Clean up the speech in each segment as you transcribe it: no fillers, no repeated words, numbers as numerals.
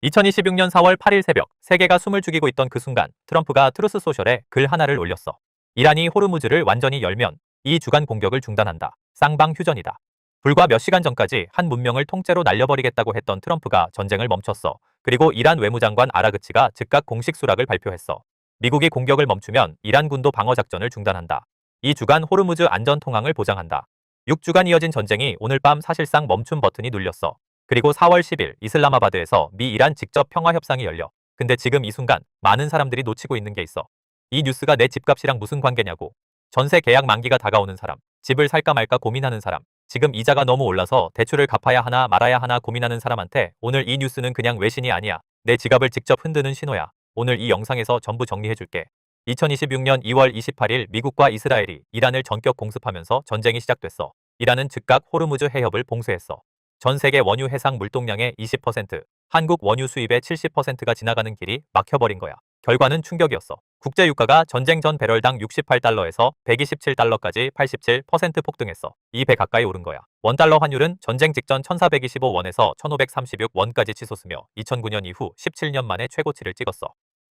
2026년 4월 8일 새벽 세계가 숨을 죽이고 있던 그 순간 트럼프가 트루스 소셜에 글 하나를 올렸어. 이란이 호르무즈를 완전히 열면 이 주간 공격을 중단한다. 쌍방 휴전이다. 불과 몇 시간 전까지 한 문명을 통째로 날려버리겠다고 했던 트럼프가 전쟁을 멈췄어. 그리고 이란 외무장관 아라그치가 즉각 공식 수락을 발표했어. 미국이 공격을 멈추면 이란군도 방어작전을 중단한다. 이 주간 호르무즈 안전 통항을 보장한다. 6주간 이어진 전쟁이 오늘 밤 사실상 멈춤 버튼이 눌렸어. 그리고 4월 10일 이슬라마바드에서 미 이란 직접 평화협상이 열려. 근데 지금 이 순간 많은 사람들이 놓치고 있는 게 있어. 이 뉴스가 내 집값이랑 무슨 관계냐고. 전세 계약 만기가 다가오는 사람, 집을 살까 말까 고민하는 사람, 지금 이자가 너무 올라서 대출을 갚아야 하나 말아야 하나 고민하는 사람한테 오늘 이 뉴스는 그냥 외신이 아니야. 내 지갑을 직접 흔드는 신호야. 오늘 이 영상에서 전부 정리해줄게. 2026년 2월 28일 미국과 이스라엘이 이란을 전격 공습하면서 전쟁이 시작됐어. 이란은 즉각 호르무즈 해협을 봉쇄했어. 전 세계 원유 해상 물동량의 20%, 한국 원유 수입의 70%가 지나가는 길이 막혀버린 거야. 결과는 충격이었어. 국제 유가가 전쟁 전 배럴당 68달러에서 127달러까지 87% 폭등했어. 2배 가까이 오른 거야. 원달러 환율은 전쟁 직전 1425원에서 1536원까지 치솟으며 2009년 이후 17년 만에 최고치를 찍었어.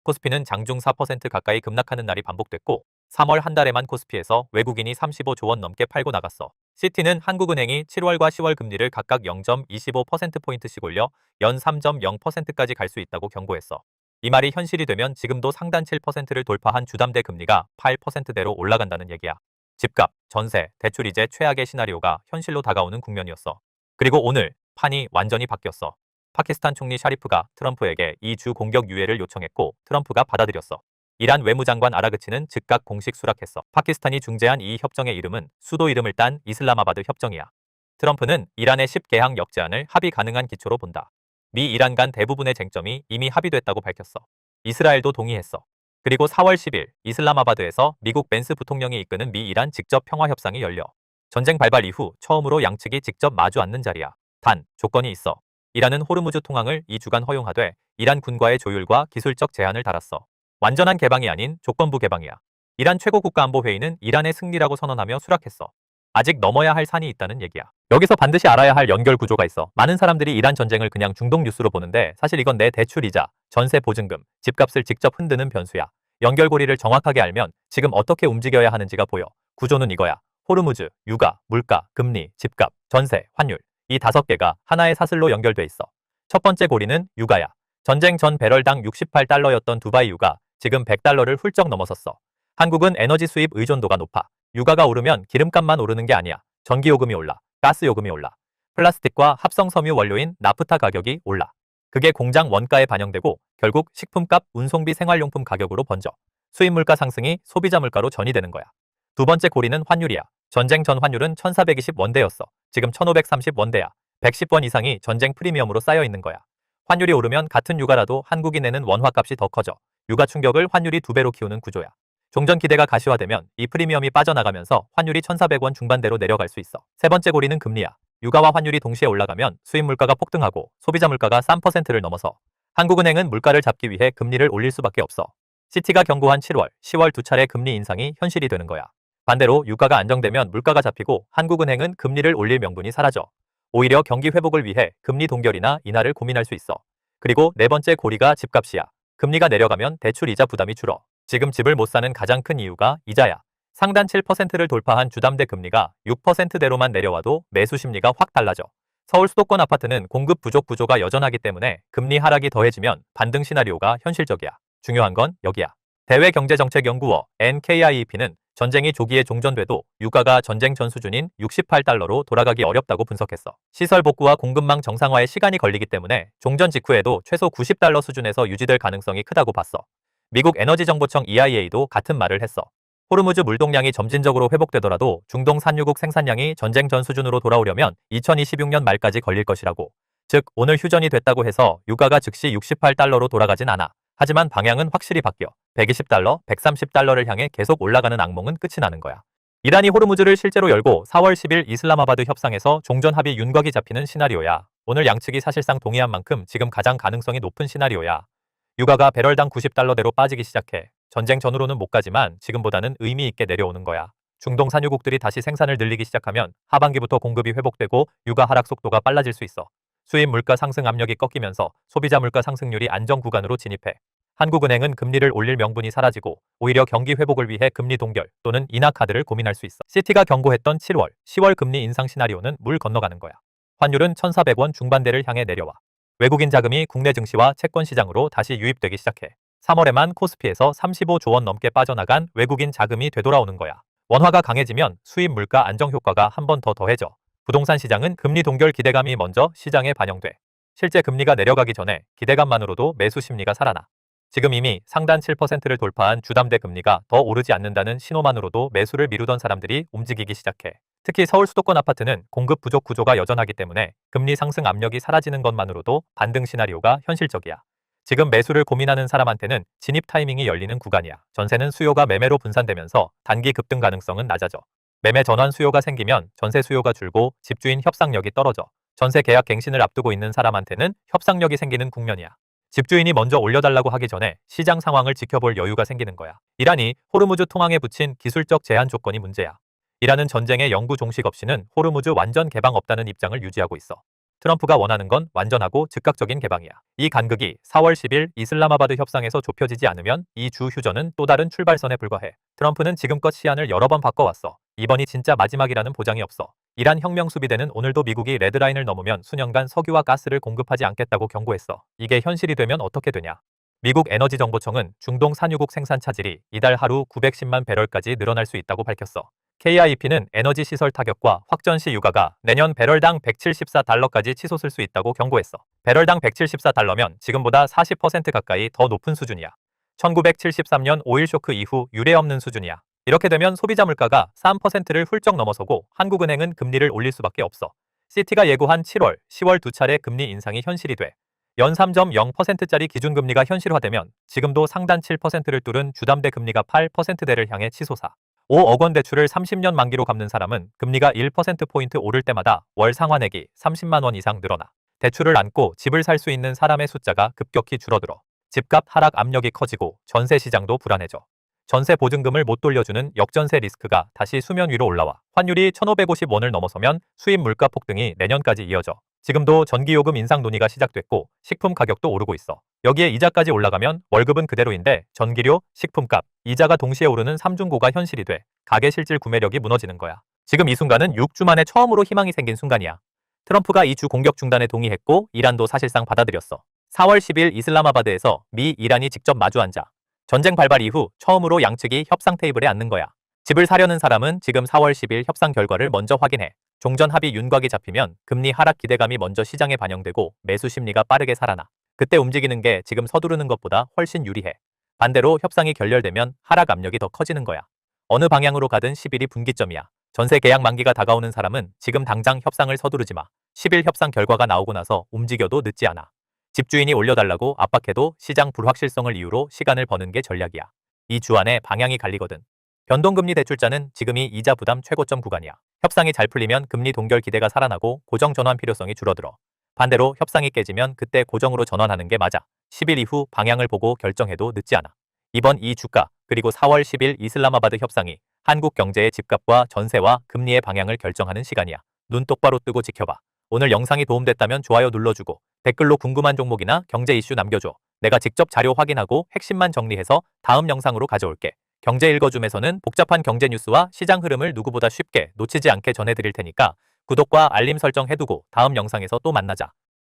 코스피는 장중 4% 가까이 급락하는 날이 반복됐고 3월 한 달에만 코스피에서 외국인이 35조 원 넘게 팔고 나갔어. 시티는 한국은행이 7월과 10월 금리를 각각 0.25%포인트씩 올려 연 3.0%까지 갈 수 있다고 경고했어. 이 말이 현실이 되면 지금도 상단 7%를 돌파한 주담대 금리가 8%대로 올라간다는 얘기야. 집값, 전세, 대출이제 최악의 시나리오가 현실로 다가오는 국면이었어. 그리고 오늘 판이 완전히 바뀌었어. 파키스탄 총리 샤리프가 트럼프에게 이 주 공격 유예를 요청했고 트럼프가 받아들였어. 이란 외무장관 아라그치는 즉각 공식 수락했어. 파키스탄이 중재한 이 협정의 이름은 수도 이름을 딴 이슬라마바드 협정이야. 트럼프는 이란의 10개항 역제안을 합의 가능한 기초로 본다. 미 이란 간 대부분의 쟁점이 이미 합의됐다고 밝혔어. 이스라엘도 동의했어. 그리고 4월 10일 이슬라마바드에서 미국 벤스 부통령이 이끄는 미 이란 직접 평화협상이 열려. 전쟁 발발 이후 처음으로 양측이 직접 마주 앉는 자리야. 단, 조건이 있어. 이란은 호르무즈 통항을 2주간 허용하되 이란 군과의 조율과 기술적 제한을 달았어. 완전한 개방이 아닌 조건부 개방이야. 이란 최고국가안보회의는 이란의 승리라고 선언하며 수락했어. 아직 넘어야 할 산이 있다는 얘기야. 여기서 반드시 알아야 할 연결 구조가 있어. 많은 사람들이 이란 전쟁을 그냥 중동 뉴스로 보는데 사실 이건 내 대출이자, 전세 보증금, 집값을 직접 흔드는 변수야. 연결고리를 정확하게 알면 지금 어떻게 움직여야 하는지가 보여. 구조는 이거야. 호르무즈, 유가, 물가, 금리, 집값, 전세, 환율. 이 5개가 하나의 사슬로 연결돼 있어. 첫 번째 고리는 유가야. 전쟁 전 배럴당 68달러였던 두바이 유가 지금 100달러를 훌쩍 넘어섰어. 한국은 에너지 수입 의존도가 높아. 유가가 오르면 기름값만 오르는 게 아니야. 전기요금이 올라, 가스요금이 올라, 플라스틱과 합성섬유 원료인 나프타 가격이 올라. 그게 공장 원가에 반영되고 결국 식품값, 운송비, 생활용품 가격으로 번져. 수입 물가 상승이 소비자 물가로 전이되는 거야. 두 번째 고리는 환율이야. 전쟁 전 환율은 1420원대였어. 지금 1530원대야. 110원 이상이 전쟁 프리미엄으로 쌓여 있는 거야. 환율이 오르면 같은 유가라도 한국이 내는 원화값이 더 커져. 유가 충격을 환율이 2배로 키우는 구조야. 종전 기대가 가시화되면 이 프리미엄이 빠져나가면서 환율이 1400원 중반대로 내려갈 수 있어. 세 번째 고리는 금리야. 유가와 환율이 동시에 올라가면 수입 물가가 폭등하고 소비자 물가가 3%를 넘어서 한국은행은 물가를 잡기 위해 금리를 올릴 수밖에 없어. 시티가 경고한 7월, 10월 두 차례 금리 인상이 현실이 되는 거야. 반대로 유가가 안정되면 물가가 잡히고 한국은행은 금리를 올릴 명분이 사라져. 오히려 경기 회복을 위해 금리 동결이나 인하를 고민할 수 있어. 그리고 네 번째 고리가 집값이야. 금리가 내려가면 대출 이자 부담이 줄어. 지금 집을 못 사는 가장 큰 이유가 이자야. 상단 7%를 돌파한 주담대 금리가 6%대로만 내려와도 매수 심리가 확 달라져. 서울 수도권 아파트는 공급 부족 구조가 여전하기 때문에 금리 하락이 더해지면 반등 시나리오가 현실적이야. 중요한 건 여기야. 대외경제정책연구원 NKIEP는 전쟁이 조기에 종전돼도 유가가 전쟁 전 수준인 68달러로 돌아가기 어렵다고 분석했어. 시설 복구와 공급망 정상화에 시간이 걸리기 때문에 종전 직후에도 최소 90달러 수준에서 유지될 가능성이 크다고 봤어. 미국 에너지정보청 EIA도 같은 말을 했어. 호르무즈 물동량이 점진적으로 회복되더라도 중동 산유국 생산량이 전쟁 전 수준으로 돌아오려면 2026년 말까지 걸릴 것이라고. 즉 오늘 휴전이 됐다고 해서 유가가 즉시 68달러로 돌아가진 않아. 하지만 방향은 확실히 바뀌어 120달러, 130달러를 향해 계속 올라가는 악몽은 끝이 나는 거야. 이란이 호르무즈를 실제로 열고 4월 10일 이슬라마바드 협상에서 종전 합의 윤곽이 잡히는 시나리오야. 오늘 양측이 사실상 동의한 만큼 지금 가장 가능성이 높은 시나리오야. 유가가 배럴당 90달러대로 빠지기 시작해. 전쟁 전후로는 못 가지만 지금보다는 의미 있게 내려오는 거야. 중동 산유국들이 다시 생산을 늘리기 시작하면 하반기부터 공급이 회복되고 유가 하락 속도가 빨라질 수 있어. 수입 물가 상승 압력이 꺾이면서 소비자 물가 상승률이 안정 구간으로 진입해 한국은행은 금리를 올릴 명분이 사라지고 오히려 경기 회복을 위해 금리 동결 또는 인하 카드를 고민할 수 있어. 시티가 경고했던 7월, 10월 금리 인상 시나리오는 물 건너가는 거야. 환율은 1,400원 중반대를 향해 내려와. 외국인 자금이 국내 증시와 채권 시장으로 다시 유입되기 시작해. 3월에만 코스피에서 35조 원 넘게 빠져나간 외국인 자금이 되돌아오는 거야. 원화가 강해지면 수입 물가 안정 효과가 한 번 더 더해져. 부동산 시장은 금리 동결 기대감이 먼저 시장에 반영돼. 실제 금리가 내려가기 전에 기대감만으로도 매수 심리가 살아나. 지금 이미 상단 7%를 돌파한 주담대 금리가 더 오르지 않는다는 신호만으로도 매수를 미루던 사람들이 움직이기 시작해. 특히 서울 수도권 아파트는 공급 부족 구조가 여전하기 때문에 금리 상승 압력이 사라지는 것만으로도 반등 시나리오가 현실적이야. 지금 매수를 고민하는 사람한테는 진입 타이밍이 열리는 구간이야. 전세는 수요가 매매로 분산되면서 단기 급등 가능성은 낮아져. 매매 전환 수요가 생기면 전세 수요가 줄고 집주인 협상력이 떨어져. 전세 계약 갱신을 앞두고 있는 사람한테는 협상력이 생기는 국면이야. 집주인이 먼저 올려달라고 하기 전에 시장 상황을 지켜볼 여유가 생기는 거야. 이란이 호르무즈 통항에 붙인 기술적 제한 조건이 문제야. 이란은 전쟁의 영구 종식 없이는 호르무즈 완전 개방 없다는 입장을 유지하고 있어. 트럼프가 원하는 건 완전하고 즉각적인 개방이야. 이 간극이 4월 10일 이슬라마바드 협상에서 좁혀지지 않으면 이 주 휴전은 또 다른 출발선에 불과해. 트럼프는 지금껏 시한을 여러 번 바꿔왔어. 이번이 진짜 마지막이라는 보장이 없어. 이란 혁명 수비대는 오늘도 미국이 레드라인을 넘으면 수년간 석유와 가스를 공급하지 않겠다고 경고했어. 이게 현실이 되면 어떻게 되냐? 미국 에너지정보청은 중동 산유국 생산 차질이 이달 하루 910만 배럴까지 늘어날 수 있다고 밝혔어. KIEP는 에너지 시설 타격과 확전 시 유가가 내년 배럴당 174달러까지 치솟을 수 있다고 경고했어. 배럴당 174달러면 지금보다 40% 가까이 더 높은 수준이야. 1973년 오일 쇼크 이후 유례 없는 수준이야. 이렇게 되면 소비자 물가가 3%를 훌쩍 넘어서고 한국은행은 금리를 올릴 수밖에 없어. 시티가 예고한 7월, 10월 두 차례 금리 인상이 현실이 돼. 연 3.0%짜리 기준금리가 현실화되면 지금도 상단 7%를 뚫은 주담대 금리가 8%대를 향해 치솟아. 5억 원 대출을 30년 만기로 갚는 사람은 금리가 1%포인트 오를 때마다 월 상환액이 30만 원 이상 늘어나. 대출을 안고 집을 살 수 있는 사람의 숫자가 급격히 줄어들어. 집값 하락 압력이 커지고 전세 시장도 불안해져. 전세 보증금을 못 돌려주는 역전세 리스크가 다시 수면 위로 올라와. 환율이 1,550원을 넘어서면 수입 물가 폭등이 내년까지 이어져. 지금도 전기요금 인상 논의가 시작됐고 식품 가격도 오르고 있어. 여기에 이자까지 올라가면 월급은 그대로인데 전기료, 식품값, 이자가 동시에 오르는 삼중고가 현실이 돼 가계 실질 구매력이 무너지는 거야. 지금 이 순간은 6주 만에 처음으로 희망이 생긴 순간이야. 트럼프가 이 주 공격 중단에 동의했고 이란도 사실상 받아들였어. 4월 10일 이슬라마바드에서 미, 이란이 직접 마주 앉아. 전쟁 발발 이후 처음으로 양측이 협상 테이블에 앉는 거야. 집을 사려는 사람은 지금 4월 10일 협상 결과를 먼저 확인해. 종전 합의 윤곽이 잡히면 금리 하락 기대감이 먼저 시장에 반영되고 매수 심리가 빠르게 살아나. 그때 움직이는 게 지금 서두르는 것보다 훨씬 유리해. 반대로 협상이 결렬되면 하락 압력이 더 커지는 거야. 어느 방향으로 가든 10일이 분기점이야. 전세 계약 만기가 다가오는 사람은 지금 당장 협상을 서두르지 마. 10일 협상 결과가 나오고 나서 움직여도 늦지 않아. 집주인이 올려달라고 압박해도 시장 불확실성을 이유로 시간을 버는 게 전략이야. 이 주 안에 방향이 갈리거든. 변동금리 대출자는 지금이 이자 부담 최고점 구간이야. 협상이 잘 풀리면 금리 동결 기대가 살아나고 고정 전환 필요성이 줄어들어. 반대로 협상이 깨지면 그때 고정으로 전환하는 게 맞아. 10일 이후 방향을 보고 결정해도 늦지 않아. 이번 이 주가 그리고 4월 10일 이슬라마바드 협상이 한국 경제의 집값과 전세와 금리의 방향을 결정하는 시간이야. 눈 똑바로 뜨고 지켜봐. 오늘 영상이 도움됐다면 좋아요 눌러주고 댓글로 궁금한 종목이나 경제 이슈 남겨줘. 내가 직접 자료 확인하고 핵심만 정리해서 다음 영상으로 가져올게. 경제 읽어줌에서는 복잡한 경제 뉴스와 시장 흐름을 누구보다 쉽게 놓치지 않게 전해드릴 테니까 구독과 알림 설정 해두고 다음 영상에서 또 만나자.